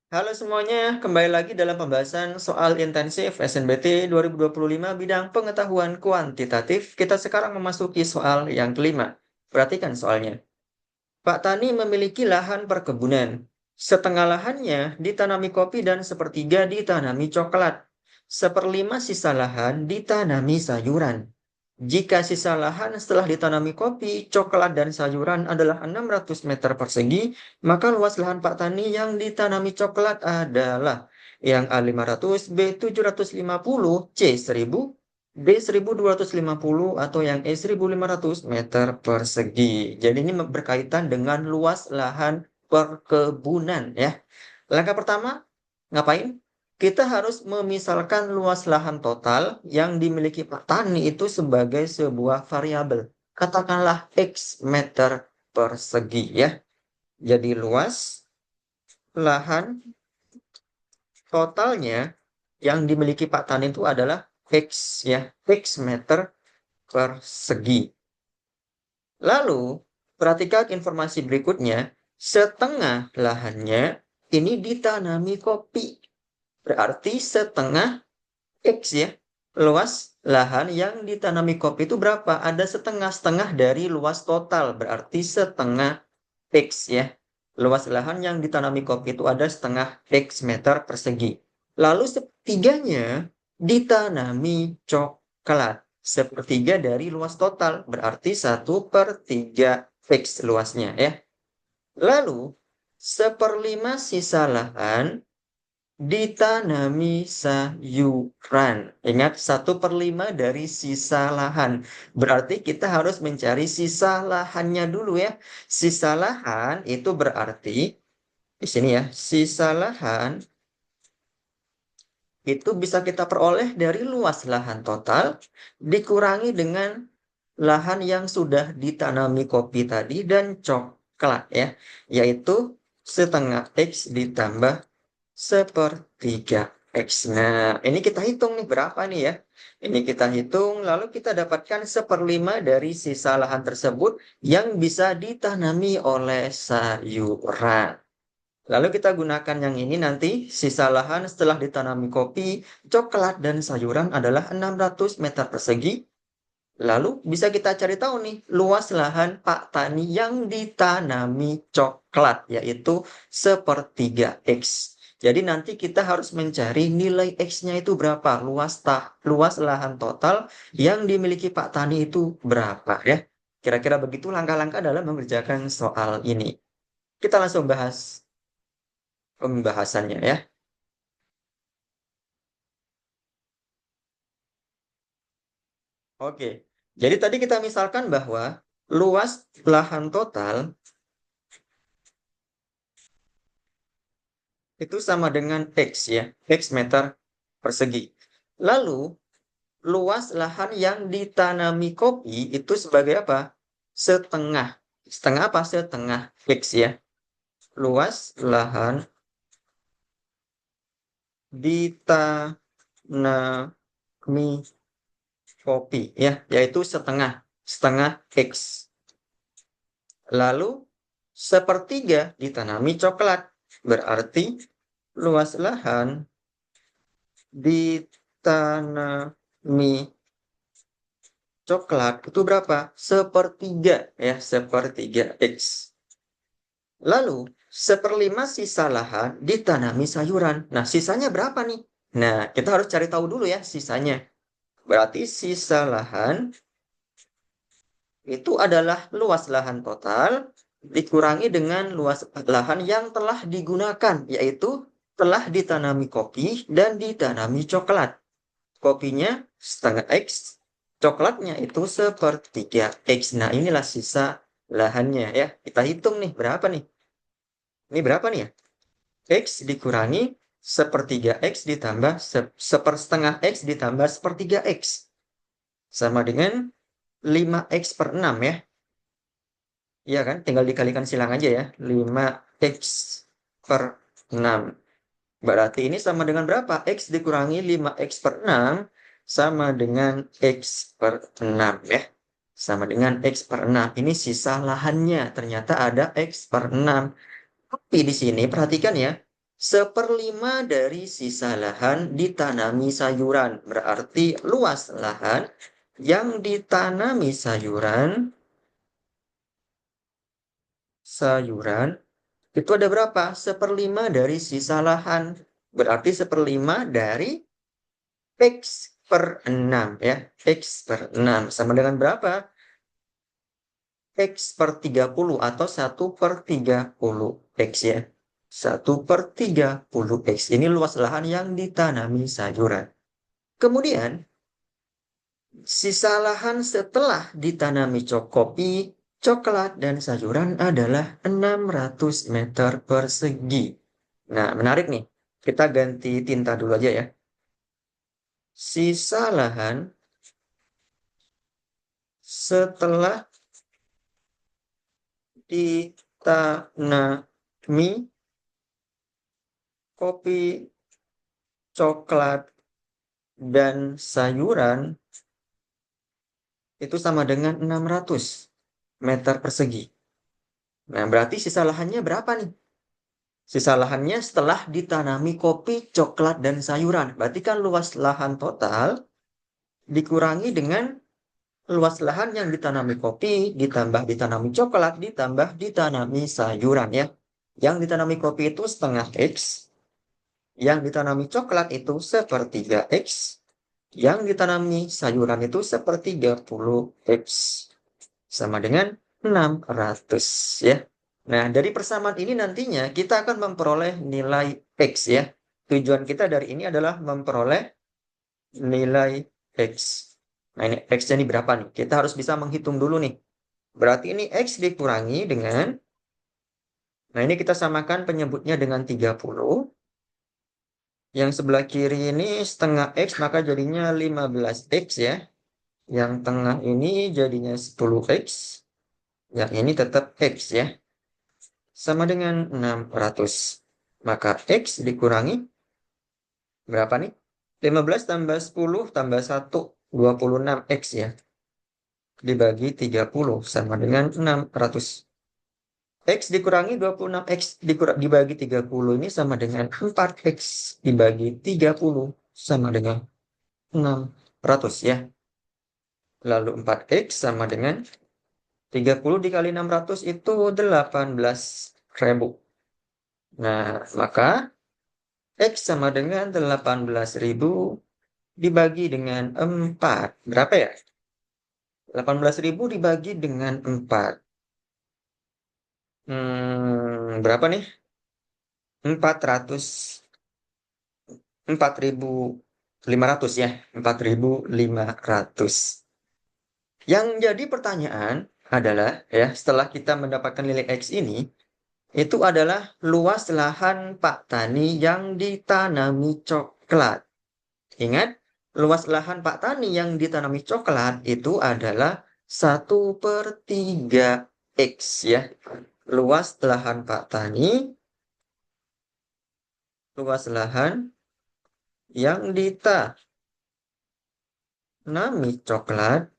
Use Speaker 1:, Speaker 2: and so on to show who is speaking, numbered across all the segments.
Speaker 1: Halo semuanya, kembali lagi dalam pembahasan soal intensif SNBT 2025 bidang pengetahuan kuantitatif. Kita sekarang memasuki soal yang kelima. Perhatikan soalnya. Pak Tani memiliki lahan perkebunan. Setengah lahannya ditanami kopi dan sepertiga ditanami coklat. Seperlima sisa lahan ditanami sayuran. Jika sisa lahan setelah ditanami kopi, coklat, dan sayuran adalah 600 meter persegi, maka luas lahan Pak Tani yang ditanami coklat adalah yang A 500, B 750, C 1000, D 1250, atau yang E 1500 meter persegi. Jadi ini berkaitan dengan luas lahan perkebunan ya. Langkah pertama, ngapain? Kita harus memisalkan luas lahan total yang dimiliki petani itu sebagai sebuah variabel. Katakanlah X meter persegi ya. Jadi luas lahan totalnya yang dimiliki Pak Tani itu adalah X ya, X meter persegi. Lalu, perhatikan informasi berikutnya. Setengah lahannya ini ditanami kopi. Berarti setengah X ya. Luas lahan yang ditanami kopi itu berapa? Ada setengah-setengah dari luas total. Berarti setengah X ya. Luas lahan yang ditanami kopi itu ada setengah X meter persegi. Lalu sepertiganya ditanami coklat. Sepertiga dari luas total. Berarti 1/3 X luasnya ya. Lalu seperlima sisa lahan ditanami sayuran. Ingat, 1/5 dari sisa lahan. Berarti kita harus mencari sisa lahannya dulu ya. Sisa lahan itu berarti, di sini ya, sisa lahan itu bisa kita peroleh dari luas lahan total dikurangi dengan lahan yang sudah ditanami kopi tadi dan coklat ya. Yaitu setengah X ditambah sepertiga X. Nah, ini kita hitung nih berapa nih ya. Ini kita hitung, lalu kita dapatkan seperlima dari sisa lahan tersebut yang bisa ditanami oleh sayuran. Lalu kita gunakan yang ini nanti, sisa lahan setelah ditanami kopi, coklat, dan sayuran adalah 600 meter persegi. Lalu bisa kita cari tahu nih, luas lahan Pak Tani yang ditanami coklat, yaitu sepertiga X. Jadi nanti kita harus mencari nilai X-nya itu berapa, luas lahan total yang dimiliki Pak Tani itu berapa ya. Kira-kira begitu langkah-langkah dalam mengerjakan soal ini. Kita langsung bahas pembahasannya ya. Oke. Jadi tadi kita misalkan bahwa luas lahan total itu sama dengan X ya, X meter persegi. Lalu, luas lahan yang ditanami kopi itu sebagai apa? Setengah. Setengah apa? Setengah X ya. Luas lahan ditanami kopi ya, yaitu setengah. Setengah X. Lalu, sepertiga ditanami coklat. Berarti luas lahan ditanami coklat itu berapa? Sepertiga ya, sepertiga X. Lalu, seperlima sisa lahan ditanami sayuran. Nah, sisanya berapa nih? Nah, kita harus cari tahu dulu ya sisanya. Berarti sisa lahan itu adalah luas lahan total dikurangi dengan luas lahan yang telah digunakan, yaitu telah ditanami kopi dan ditanami coklat. Kopinya setengah X, coklatnya itu sepertiga X. Nah, inilah sisa lahannya ya. Kita hitung nih, berapa nih? Ini berapa nih ya? X dikurangi sepertiga X ditambah sepersetengah X ditambah sepertiga X. Sama dengan 5x/6 ya. Iya kan? Tinggal dikalikan silang aja ya. 5x/6. Berarti ini sama dengan berapa? X dikurangi 5x/6 sama dengan x/6 ya. Sama dengan x/6. Ini sisa lahannya. Ternyata ada x/6. Tapi di sini perhatikan ya. 1/5 dari sisa lahan ditanami sayuran. Berarti luas lahan yang ditanami sayuran itu ada berapa? 1/5 dari sisa lahan. Berarti 1/5 dari X/6 ya. X/6 sama dengan berapa? X/30 atau 1/30 X ya. 1/30 X. Ini luas lahan yang ditanami sayuran. Kemudian, sisa lahan setelah ditanami kopi, coklat, dan sayuran adalah 600 meter persegi. Nah, menarik nih. Kita ganti tinta dulu aja ya. Sisa lahan setelah ditanami kopi, coklat, dan sayuran itu sama dengan 600 meter persegi. Nah, berarti sisa lahannya berapa nih? Sisa lahannya setelah ditanami kopi, coklat, dan sayuran. Berarti kan luas lahan total dikurangi dengan luas lahan yang ditanami kopi, ditambah ditanami coklat, ditambah ditanami sayuran ya. Yang ditanami kopi itu setengah X, yang ditanami coklat itu 1/3 X, yang ditanami sayuran itu 1/30 X. Sama dengan 600 ya. Nah, dari persamaan ini nantinya kita akan memperoleh nilai X ya. Tujuan kita dari ini adalah memperoleh nilai X. Nah, ini X-nya ini berapa nih? Kita harus bisa menghitung dulu nih. Berarti ini X dikurangi dengan, nah ini kita samakan penyebutnya dengan 30. Yang sebelah kiri ini setengah X, maka jadinya 15X ya. Yang tengah ini jadinya 10X. Yang ini tetap X ya. Sama dengan 600. Maka X dikurangi berapa nih? 15 tambah 10 tambah 1, 26X ya. Dibagi 30 sama dengan 600. X dikurangi 26X dibagi 30 ini sama dengan 4X dibagi 30 sama dengan 600 ya. Lalu 4X sama dengan 30 dikali 600 itu 18.000. Nah, maka X sama dengan 18.000 dibagi dengan 4. Berapa ya? 18.000 dibagi dengan 4. Berapa nih? 400. 4.500 ya. 4.500. Yang jadi pertanyaan adalah ya, setelah kita mendapatkan nilai X ini, itu adalah luas lahan Pak Tani yang ditanami coklat. Ingat, luas lahan Pak Tani yang ditanami coklat itu adalah 1/3 X ya. Luas lahan Pak Tani, luas lahan yang ditanami coklat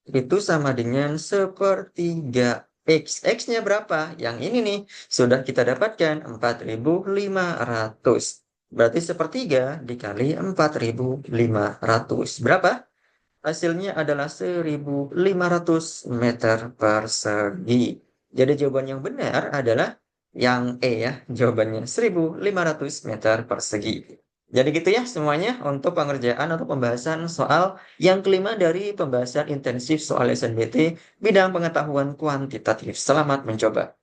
Speaker 1: itu sama dengan 1/3 X. X-nya berapa? Yang ini nih, sudah kita dapatkan 4.500. Berarti 1/3 dikali 4.500. Berapa? Hasilnya adalah 1.500 meter persegi. Jadi jawaban yang benar adalah yang E ya. Jawabannya 1.500 meter persegi. Jadi gitu ya semuanya untuk pengerjaan atau pembahasan soal yang kelima dari pembahasan intensif soal SNBT bidang pengetahuan kuantitatif. Selamat mencoba.